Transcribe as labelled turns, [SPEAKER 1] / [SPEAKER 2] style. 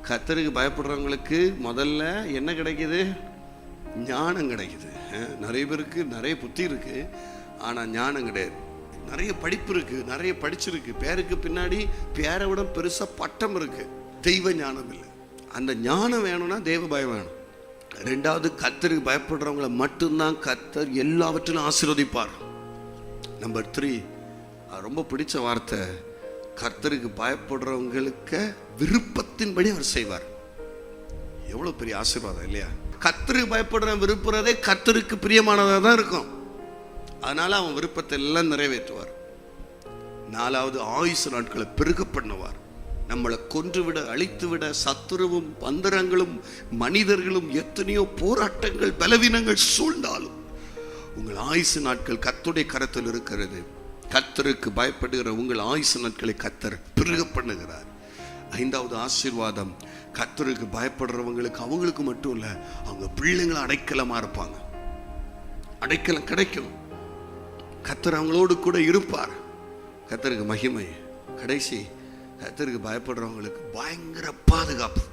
[SPEAKER 1] கர்த்தருக்கு பயப்படுறவங்களுக்கு முதல்ல என்ன கிடைக்குது? ஞானம் கிடைக்குது. நிறைய பேருக்கு நிறைய புத்தி இருக்கு, ஆனால் ஞானம் கிடையாது. நிறைய படிப்பு இருக்கு, நிறைய படிச்சிருக்கு, பேருக்கு பின்னாடி பேரை விட பெருசாக பட்டம் இருக்கு, தெய்வ ஞானம் இல்லை. அந்த ஞானம் வேணும்னா தேவ பயம் வேணும். ரெண்டாவது, கர்த்தருக்கு பயப்படுறவங்களை மட்டும்தான் கர்த்தர் எல்லாவற்றிலும் ஆசீர்வதிப்பார். நம்பர் 3, ரொம்ப பிடிச்ச வார்த்தை, கர்த்தருக்கு பயப்படுறவங்களுக்கு விருப்பத்தின்படி அவர் செய்வார். எவ்வளோ பெரிய ஆசீர்வாதம் இல்லையா? கர்த்தருக்கு பயப்படுற விருப்புறதே கர்த்தருக்கு பிரியமானதாக தான் இருக்கும். அதனால அவன் விருப்பத்தை எல்லாம் நிறைவேற்றுவார். 4வது, ஆயுசு நாட்களை பெருக பண்ணுவார். நம்மளை கொன்றுவிட அழித்துவிட சத்துருவும் பந்தரங்களும் மனிதர்களும் எத்தனையோ போராட்டங்கள் பலவீனங்கள் சூழ்ந்தாலும் உங்கள் ஆயுசு நாட்கள் கர்த்தருடைய கரத்தில் இருக்கிறது. கர்த்தருக்கு பயப்படுகிற உங்கள் ஆயுசு நாட்களை கர்த்தர் பெருக பண்ணுகிறார். 5வது ஆசீர்வாதம், கர்த்தருக்கு பயப்படுறவங்களுக்கு அவங்களுக்கு மட்டும் இல்லை, அவங்க பிள்ளைங்களும் அடைக்கலமாக இருப்பாங்க. அடைக்கலம் கிடைக்கும். கர்த்தர் அவங்களோடு கூட இருப்பார். கர்த்தருக்கு மகிமை. கடைசி, கர்த்தருக்கு பயப்படுறவங்களுக்கு பயங்கர பாதுகாப்பு.